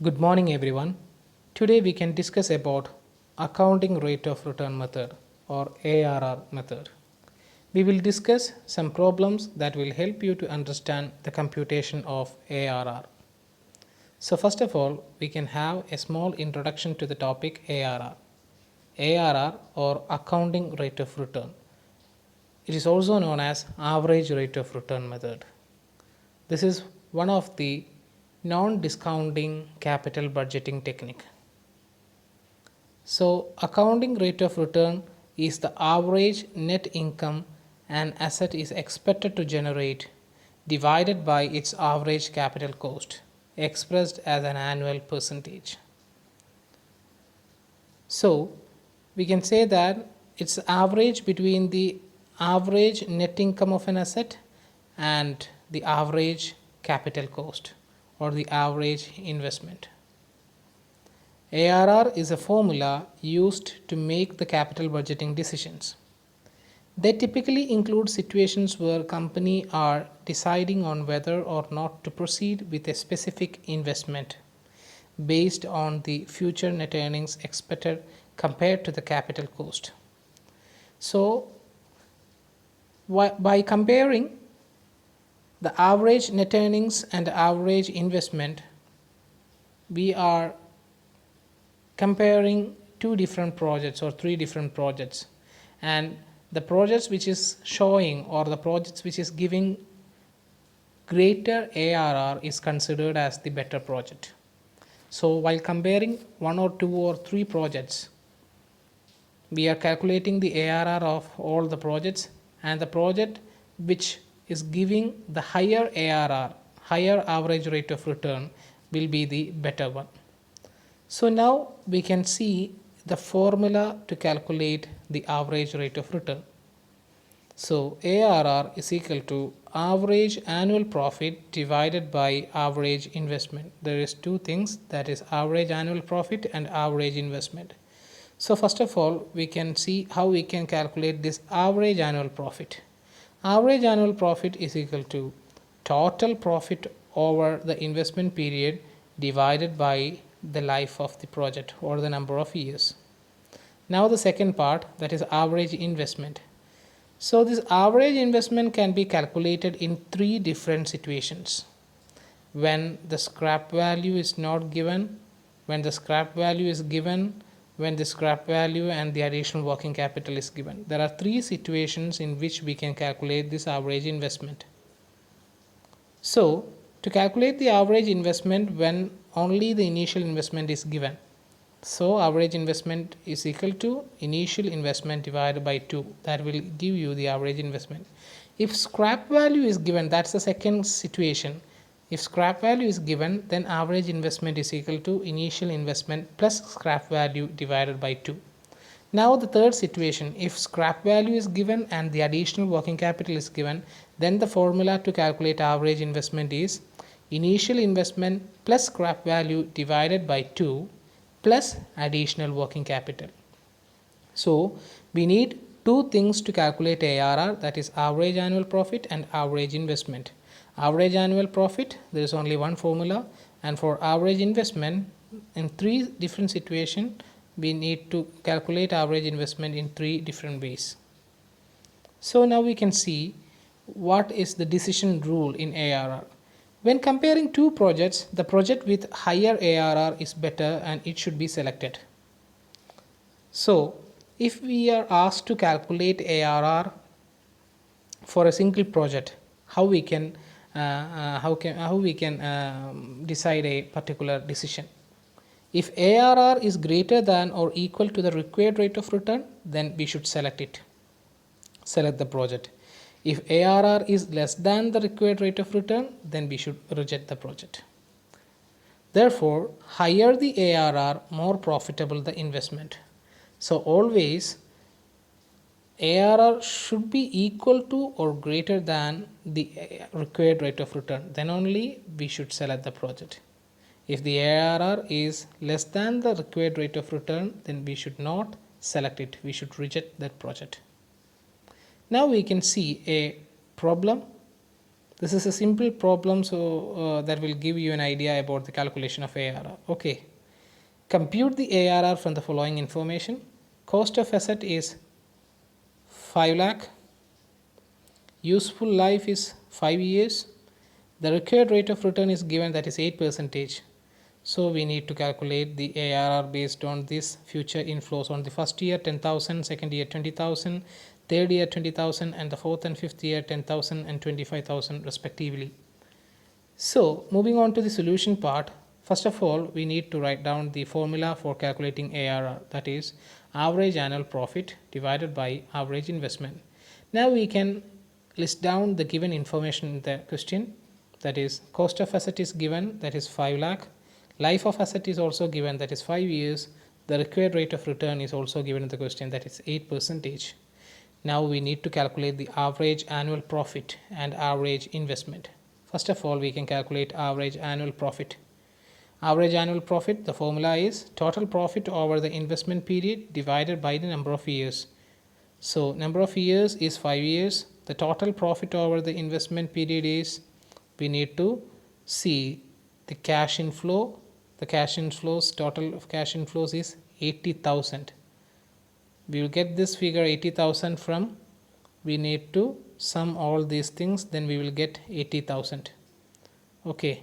Good morning everyone. Today we can discuss about accounting rate of return method or ARR method. We will discuss some problems that will help you to understand the computation of ARR. So first of all, we can have a small introduction to the topic ARR. ARR or accounting rate of return. It is also known as average rate of return method. This is one of the non-discounting capital budgeting technique. So accounting rate of return is the average net income an asset is expected to generate divided by its average capital cost expressed as an annual percentage. So we can say that it's average between the average net income of an asset and the average capital cost or the average investment. ARR is a formula used to make the capital budgeting decisions. They typically include situations where companies are deciding on whether or not to proceed with a specific investment based on the future net earnings expected compared to the capital cost. So, by comparing the average net earnings and average investment, we are comparing two different projects or three different projects, and the projects which is showing or the projects which is giving greater ARR is considered as the better project. So while comparing one or two or three projects, we are calculating the ARR of all the projects, and the project which is giving the higher ARR, higher average rate of return, will be the better one. So now we can see the formula to calculate the average rate of return. So ARR is equal to average annual profit divided by average investment. There is two things, that is average annual profit and average investment. So first of all, we can see how we can calculate this average annual profit. Average annual profit is equal to total profit over the investment period divided by the life of the project or the number of years. Now the second part, that is average investment. So this average investment can be calculated in three different situations. When the scrap value is not given, when the scrap value is given, when the scrap value and the additional working capital is given. There are three situations in which we can calculate this average investment. So to calculate the average investment when only the initial investment is given. So average investment is equal to initial investment divided by 2. That will give you the average investment. If scrap value is given, that's the second situation. If scrap value is given, then average investment is equal to initial investment plus scrap value divided by 2. Now the third situation, if scrap value is given and the additional working capital is given, then the formula to calculate average investment is initial investment plus scrap value divided by 2 plus additional working capital. So we need two things to calculate ARR, that is average annual profit and average investment. Average annual profit, there is only one formula, and for average investment, in three different situations, we need to calculate average investment in three different ways. So now we can see what is the decision rule in ARR. When comparing two projects, the project with higher ARR is better and it should be selected. So if we are asked to calculate ARR for a single project, how we can decide a particular decision? If ARR is greater than or equal to the required rate of return, then we should select the project. If ARR is less than the required rate of return, then we should reject the project. Therefore, higher the ARR, more profitable the investment. So always ARR should be equal to or greater than the required rate of return. Then only we should select the project. If the ARR is less than the required rate of return, then we should not select it. We should reject that project. Now we can see a problem This is a simple problem, so that will give you an idea about the calculation of ARR. Okay, compute the ARR from the following information. Cost of asset is 5 lakh, useful life is 5 years, the required rate of return is given, that is 8 percentage. So we need to calculate the ARR based on this future inflows on the first year 10,000, second year 20,000, third year 20,000, and the fourth and fifth year 10,000 and 25,000 respectively. So moving on to the solution part, first of all we need to write down the formula for calculating ARR, that is average annual profit divided by average investment. Now we can list down the given information in the question, that is cost of asset is given, that is 5 lakh, life of asset is also given, that is 5 years, the required rate of return is also given in the question, that is 8 percentage. Now we need to calculate the average annual profit and average investment. First of all we can calculate average annual profit. Average annual profit, the formula is total profit over the investment period divided by the number of years. So number of years is 5 years, the total profit over the investment period is, we need to see the cash inflow. The cash inflows, total of cash inflows is 80,000. We will get this figure 80,000 from, we need to sum all these things, then we will get 80,000. Okay,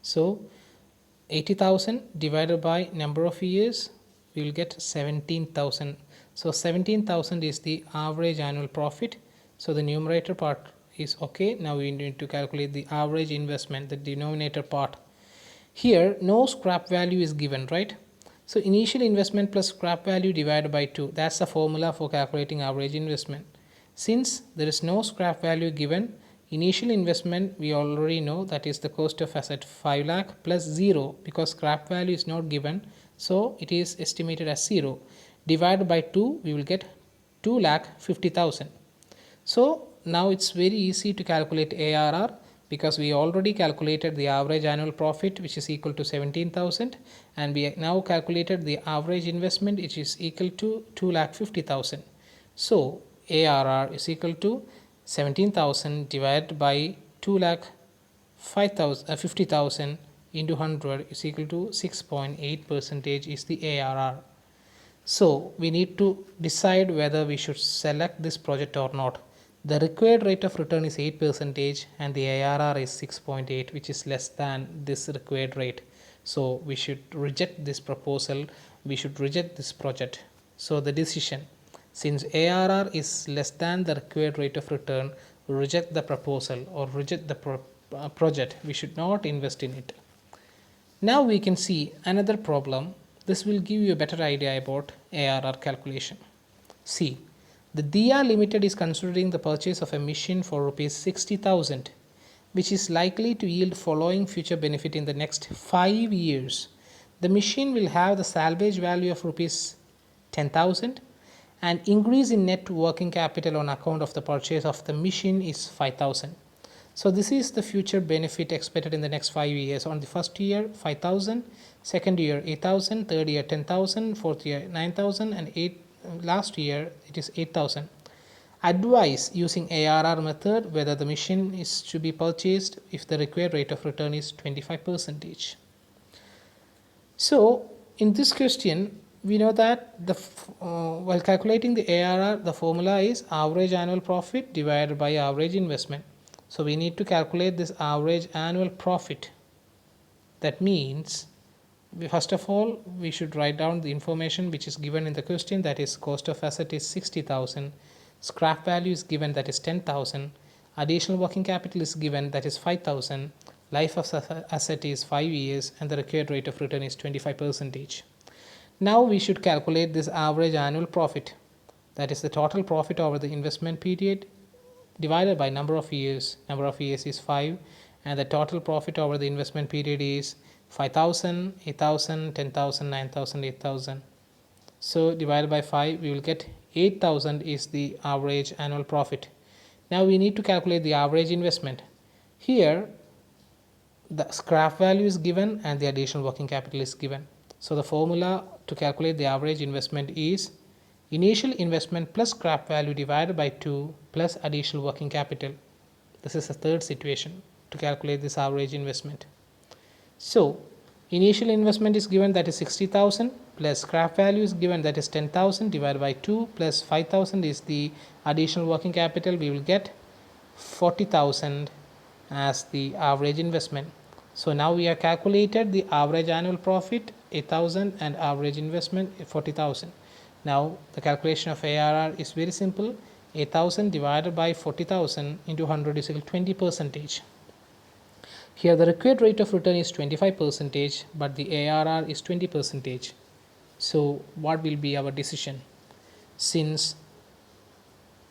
so 80,000 divided by number of years, we will get 17,000. So 17,000 is the average annual profit. So the numerator part is okay. Now we need to calculate the average investment, the denominator part. Here no scrap value is given, right? So initial investment plus scrap value divided by 2, that's the formula for calculating average investment. Since there is no scrap value given, initial investment we already know, that is the cost of asset 5 lakh plus 0, because scrap value is not given, so it is estimated as 0, divided by 2, we will get 2,50,000. So now it's very easy to calculate ARR, because we already calculated the average annual profit, which is equal to 17,000, and we now calculated the average investment, which is equal to 2,50,000. So ARR is equal to 17,000 divided by 2,50,000 into 100 is equal to 6.8 percentage is the ARR. So we need to decide whether we should select this project or not. The required rate of return is 8 percentage and the ARR is 6.8, which is less than this required rate. So we should reject this proposal, we should reject this project. So the decision, since ARR is less than the required rate of return, reject the proposal or reject the project. We should not invest in it. Now we can see another problem. This will give you a better idea about ARR calculation. See, the Dia Limited is considering the purchase of a machine for rupees 60,000, which is likely to yield following future benefit in the next 5 years. The machine will have the salvage value of rupees 10,000 and increase in net working capital on account of the purchase of the machine is 5,000. So this is the future benefit expected in the next 5 years. On the first year 5,000, second year 8,000, third year 10,000, fourth year 9,000, and last year it is 8,000. Advise using ARR method whether the machine is to be purchased if the required rate of return is 25%. So in this question we know that while calculating the ARR, the formula is average annual profit divided by average investment. So we need to calculate this average annual profit. That means first of all we should write down the information which is given in the question, that is cost of asset is 60,000, scrap value is given, that is 10,000, additional working capital is given, that is 5,000, life of asset is 5 years, and the required rate of return is 25%. Now we should calculate this average annual profit, that is the total profit over the investment period divided by number of years. Number of years is 5 and the total profit over the investment period is 5,000, 8,000, 10,000, 9,000, 8,000. So divided by 5 we will get 8,000 is the average annual profit. Now we need to calculate the average investment. Here the scrap value is given and the additional working capital is given. So the formula to calculate the average investment is initial investment plus scrap value divided by 2 plus additional working capital. This is the third situation to calculate this average investment. So initial investment is given, that is 60,000, plus scrap value is given, that is 10,000, divided by 2, plus 5,000 is the additional working capital. We will get 40,000 as the average investment. So now we have calculated the average annual profit 8,000 and average investment 40,000. Now the calculation of ARR is very simple. 8,000 divided by 40,000 into 100 is equal to 20%. Here the required rate of return is 25%, but the ARR is 20%. So what will be our decision? Since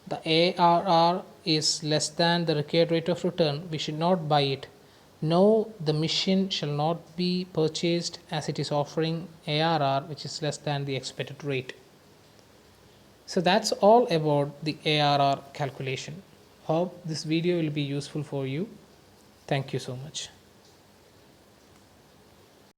the ARR is less than the required rate of return, we should not buy it. No, the machine shall not be purchased as it is offering ARR which is less than the expected rate. So that's all about the ARR calculation. Hope this video will be useful for you. Thank you so much.